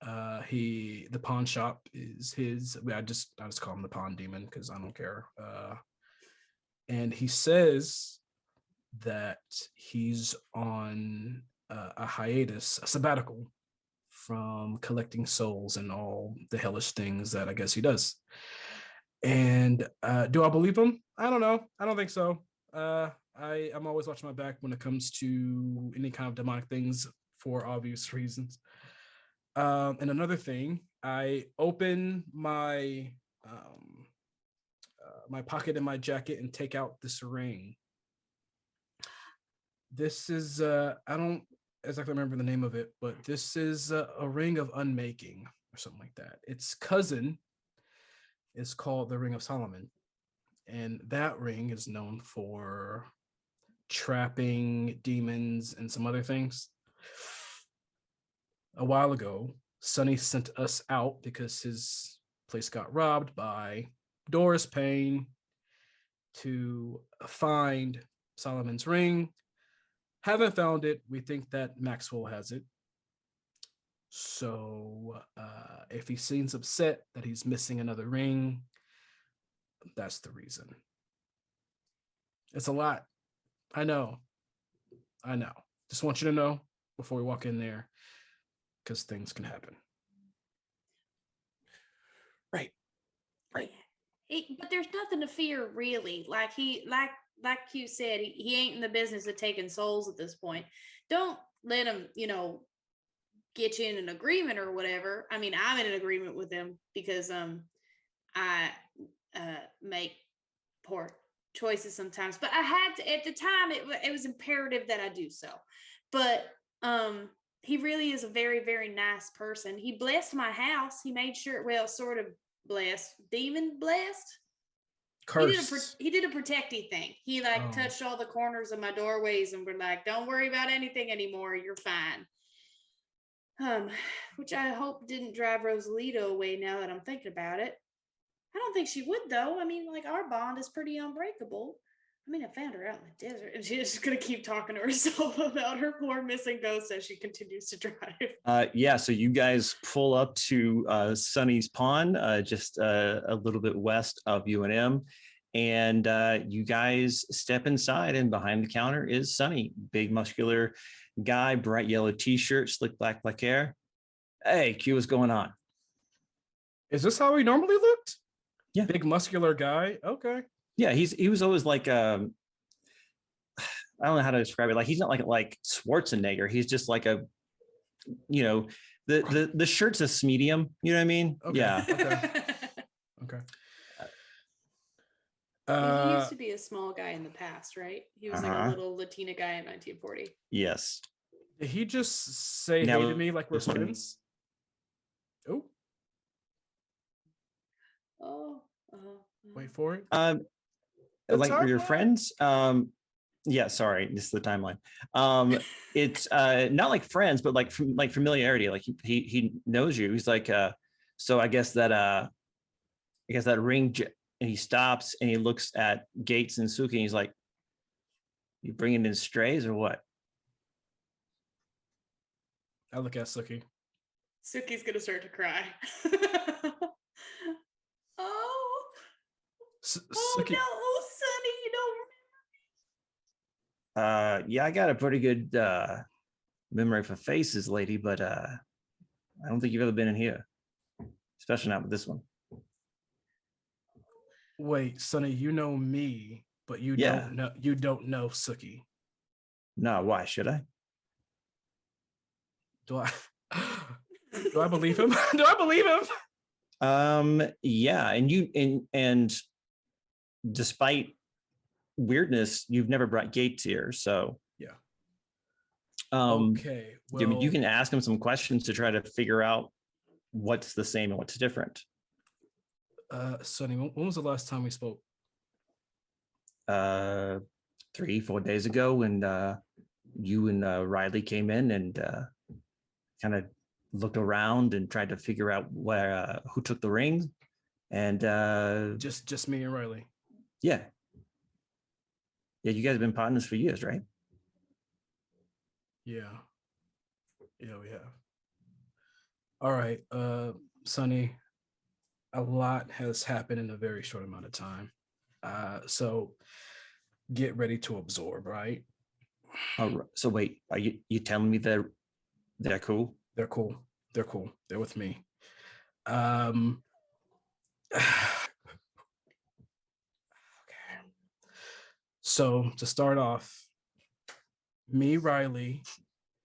The pawn shop is his. I just call him the pawn demon because I don't care. And he says that he's on a hiatus, a sabbatical from collecting souls and all the hellish things that I guess he does. And do I believe him? I don't know. I don't think so. I'm always watching my back when it comes to any kind of demonic things for obvious reasons. And another thing, I open my my pocket in my jacket and take out this ring. This is I don't exactly remember the name of it, but this is a ring of unmaking or something like that. Its cousin is called the Ring of Solomon, and that ring is known for trapping demons and some other things. A while ago, Sonny sent us out because his place got robbed by Doris Payne to find Solomon's ring. Haven't found it. We think that Maxwell has it. So if he seems upset that he's missing another ring, that's the reason. It's a lot. I know. Just want you to know before we walk in there, because things can happen. Right. But there's nothing to fear, really. Like Q said, he ain't in the business of taking souls at this point. Don't let him, get you in an agreement or whatever. I mean, I'm in an agreement with him because I make poor choices sometimes, but I had to, at the time it was imperative that I do so. But he really is a very, very nice person. He blessed my house. He made sure, well, sort of blessed, demon blessed. Cursed. He did a protecty thing. He like Oh. touched all the corners of my doorways and were like, "Don't worry about anything anymore. You're fine." Which I hope didn't drive Rosalito away. Now that I'm thinking about it, I don't think she would though. I mean, like our bond is pretty unbreakable. I mean, I found her out in the desert, and she's just gonna keep talking to herself about her poor missing ghost as she continues to drive. Yeah, so you guys pull up to Sunny's Pond, just a little bit west of UNM, and you guys step inside, and behind the counter is Sunny, big muscular guy, bright yellow t-shirt, slick black hair. Hey, Q, what's going on? Is this how he normally looked? Yeah. Big muscular guy. Okay. Yeah, he was always like I don't know how to describe it. Like he's not like Schwarzenegger. He's just like a, the shirt's a medium. You know what I mean? Okay. Yeah. Okay. He used to be a small guy in the past, right? He was like a little Latina guy in 1940. Yes. Did he just say Now- hey to me like we're friends? Oh, Oh. wait for it. Like timeline? your friends. Yeah, sorry, this is the timeline. It's not like friends, but like familiarity. Like he knows you. He's like, so I guess that ring. And he stops and he looks at Gates and Suki and he's like, "You bringing in strays or what?" I look at Suki. Suki's gonna start to cry. Oh. Oh Suki. no, Sonny, you don't. Yeah, I got a pretty good memory for faces, lady, but I don't think you've ever been in here, especially not with this one. Wait, Sonny, you know me, but you Yeah. don't know Suki. No, why should I? Do I do I believe him? Do I believe him? Yeah, and despite weirdness, you've never brought Gates here, so Yeah. Okay. Well, You can ask him some questions to try to figure out what's the same and what's different. Sonny, when was the last time we spoke? 3-4 days ago when you and Riley came in and kind of looked around and tried to figure out where who took the ring, and Just me and Riley. yeah, you guys have been partners for years, right? Yeah, we have. All right, Sonny, a lot has happened in a very short amount of time. So get ready to absorb, right? So wait, are you telling me they're cool? They're cool. They're with me. Okay. So to start off, me, Riley,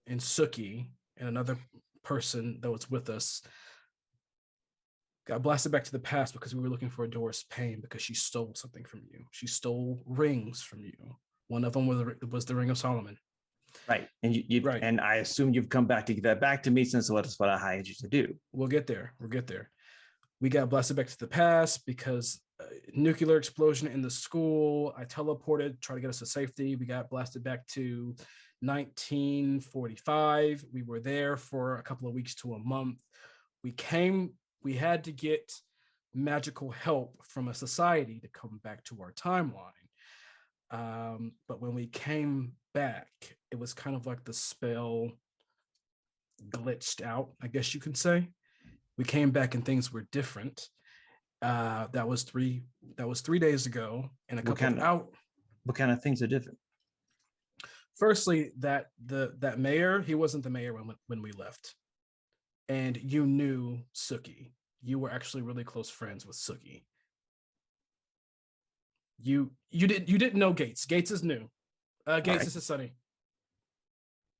and Suki, and another person that was with us got blasted back to the past because we were looking for Doris Payne because she stole something from you. She stole rings from you. One of them was the Ring of Solomon. Right. And you Right. And I assume you've come back to give that back to me since that's what I hired you to do. We'll get there. We got blasted back to the past because nuclear explosion in the school. I teleported, try to get us to safety. We got blasted back to 1945. We were there for a couple of weeks to a month. We had to get magical help from a society to come back to our timeline. But when we came back, it was kind of like the spell glitched out, I guess you can say. We came back and things were different. That was 3 days ago, and a couple of out. What kind of things are different? Firstly, that mayor, he wasn't the mayor when we left. And you knew Suki. You were actually really close friends with Suki. You didn't know Gates. Gates is new. Gates, right. This is Sunny.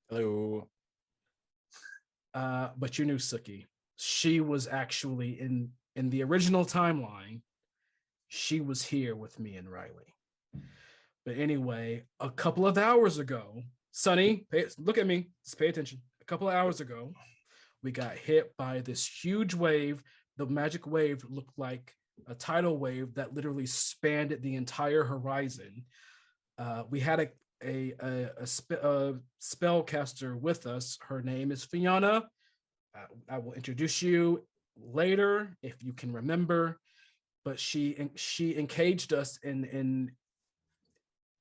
Hello. But you knew Suki. She was actually in the original timeline. She was here with me and Riley. But anyway, a couple of hours ago, Sunny, look at me. Just pay attention. A couple of hours ago, we got hit by this huge wave. The magic wave looked like a tidal wave that literally spanned the entire horizon. We had a spellcaster with us. Her name is Fiona. I will introduce you later if you can remember. But she encaged us in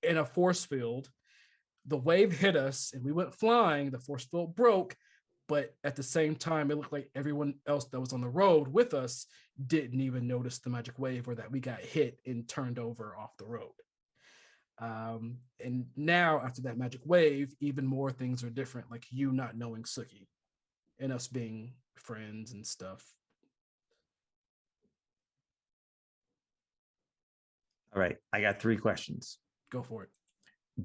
a force field. The wave hit us and we went flying. The force field broke, but at the same time, it looked like everyone else that was on the road with us didn't even notice the magic wave or that we got hit and turned over off the road. And now after that magic wave, even more things are different, like you not knowing Suki and us being friends and stuff. All right, I got 3 questions. Go for it.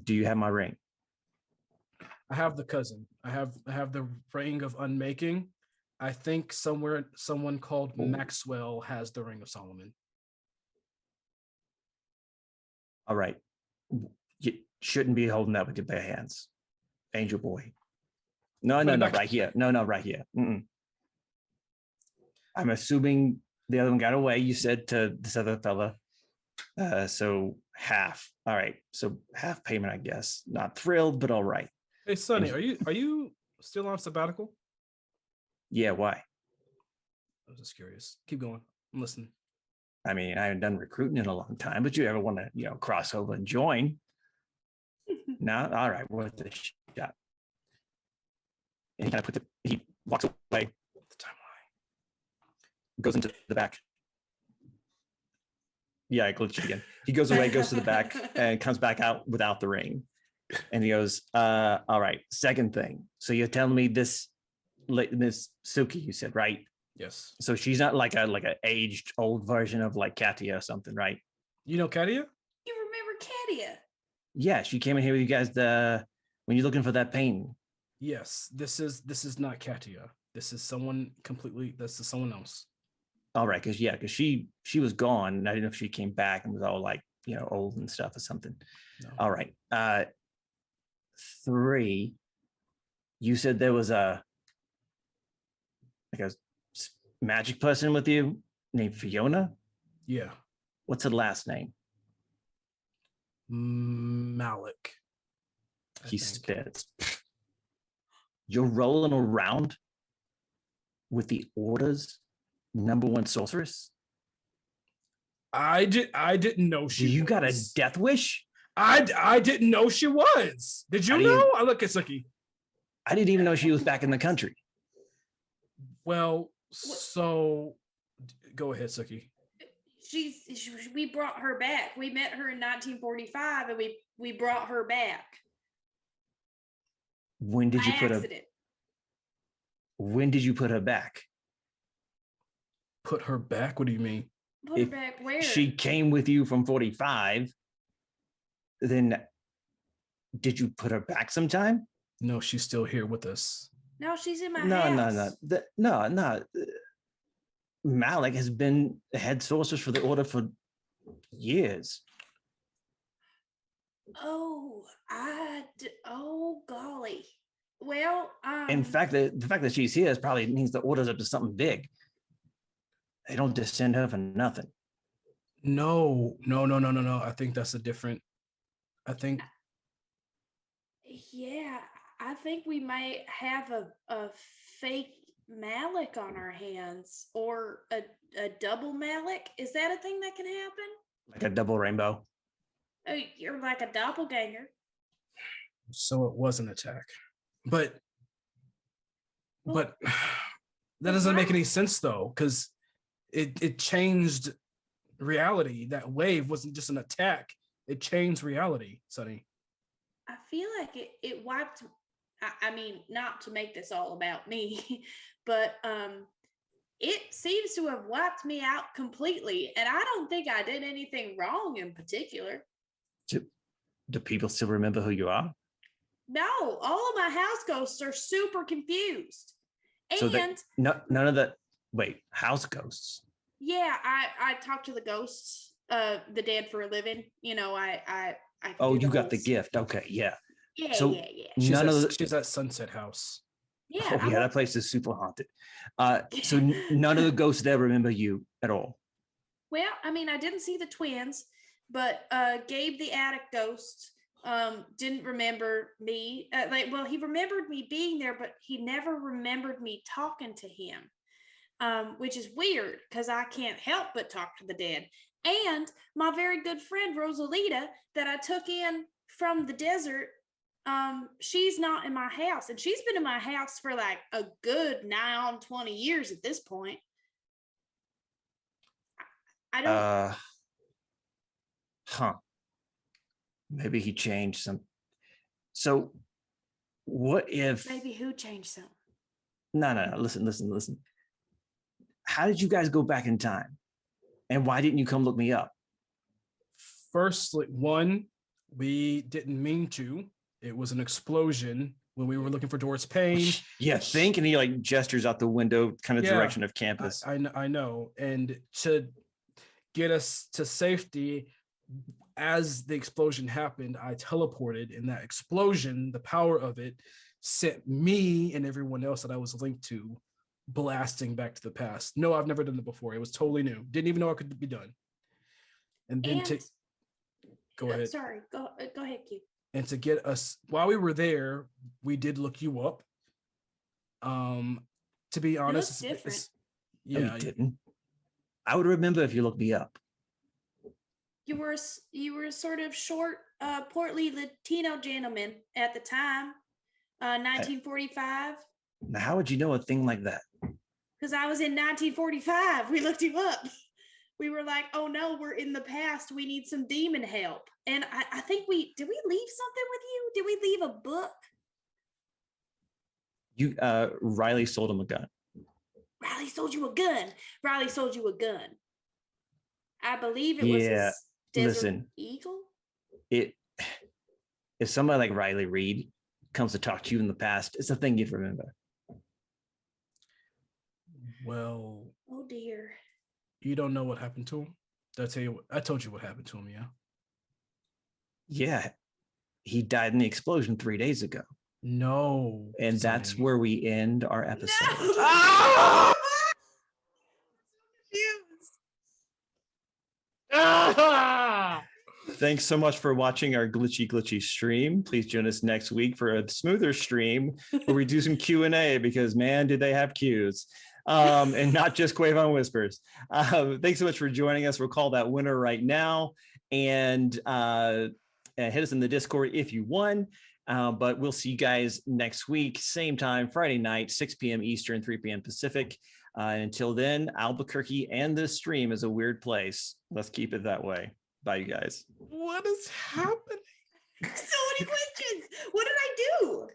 Do you have my ring? I have the cousin. I have the ring of unmaking. I think somewhere someone called Maxwell has the ring of Solomon. All right. You shouldn't be holding that with your bare hands. Angel boy. No, right here. No, right here. Mm-mm. I'm assuming the other one got away. You said to this other fella. So half. All right. So half payment, I guess. Not thrilled, but all right. Hey, Sonny, are you still on sabbatical? Yeah, why? I was just curious. Keep going. I'm listening. I mean, I haven't done recruiting in a long time, but you ever want to, cross over and join? No? All right, worth a shot. And he kind of he walks away. The timeline goes into the back. Yeah, I glitched again. He goes away, goes to the back, and comes back out without the ring. And he goes, all right, second thing. So you're telling me this Suki, you said, right? Yes. So she's not like a aged old version of like Katia or something, right? You know Katia? You remember Katia? Yeah, she came in here with you guys when you're looking for that painting. Yes. This is not Katia. This is someone completely. This is someone else. All right, because she was gone, and I didn't know if she came back and was all like old and stuff or something. No. All right. 3. You said there was a magic person with you named Fiona? Yeah. What's her last name? Malik. He spits. You're rolling around with the Order's #1 sorceress? I didn't know she. You got a death wish? I didn't know she was. Did you know? I look at Suki. I didn't even know she was back in the country. Well, so go ahead, Suki. We brought her back. We met her in 1945, and we brought her back. When did you When did you put her back? Put her back? What do you mean? Put her back where? She came with you from 45. Then did you put her back sometime? No, she's still here with us. No, she's in my house. No. Malik has been the head sorceress for the Order for years. Oh, golly. Well, in fact, the fact that she's here probably means the Order's up to something big. They don't just send her for nothing. No. I think that's Yeah, I think we might have a fake Malik on our hands, or a double Malik. Is that a thing that can happen? Like a double rainbow? Oh, you're like a doppelganger. So it was an attack. But that doesn't make any sense though, because it changed reality. That wave wasn't just an attack. It changed reality, Sonny. I feel like it wiped. I mean, not to make this all about me, but it seems to have wiped me out completely. And I don't think I did anything wrong in particular. Do people still remember who you are? No, all of my house ghosts are super confused. And none of the house ghosts. Yeah, I talk to the ghosts, the dead for a living. I oh, you got the gift. Okay, yeah. Yeah, so yeah. She's at Sunset House. Yeah. Oh, yeah, that place is super haunted. So none of the ghosts there remember you at all. Well, I mean, I didn't see the twins, but Gabe the attic ghost didn't remember me. He remembered me being there, but he never remembered me talking to him, which is weird because I can't help but talk to the dead. And my very good friend Rosalita that I took in from the desert, she's not in my house, and she's been in my house for like a good 20 years at this point. I don't. Huh. Maybe he changed some. So what if Maybe who changed something? no. Listen. How did you guys go back in time? And why didn't you come look me up? Firstly, one, we didn't mean to. It was an explosion when we were looking for Doris Payne. Yeah, think, and he like gestures out the window, kind of Yeah, direction of campus. I know. And to get us to safety, as the explosion happened, I teleported, and that explosion, the power of it, sent me and everyone else that I was linked to blasting back to the past. No, I've never done it before. It was totally new. Didn't even know it could be done. And then go ahead. Sorry, go ahead, Q. And to get us while we were there, we did look you up. To be honest, different. No, you didn't. I would remember if you looked me up. You were a sort of short, portly Latino gentleman at the time, 1945. Now, how would you know a thing like that? Because I was in 1945. We looked you up. We were like, oh no, we're in the past. We need some demon help. And I think did we leave something with you? Did we leave a book? Riley sold him a gun. Riley sold you a gun. Riley sold you a gun. I believe it was his Desert Eagle. If somebody like Riley Reed comes to talk to you in the past, it's a thing you'd remember. Well, oh dear. You don't know what happened to him? Did I tell you? I told you what happened to him, yeah? Yeah. He died in the explosion 3 days ago. No. And that's where we end our episode. No. Ah! Thanks so much for watching our glitchy stream. Please join us next week for a smoother stream where we do some Q&A, because man, did they have Qs. And not just Quavon Whispers. Thanks so much for joining us. We'll call that winner right now, and hit us in the Discord if you won. But we'll see you guys next week, same time, Friday night, 6 p.m. Eastern, 3 p.m. Pacific. Until then, Albuquerque and this stream is a weird place. Let's keep it that way. Bye, you guys. What is happening? So many questions. What did I do?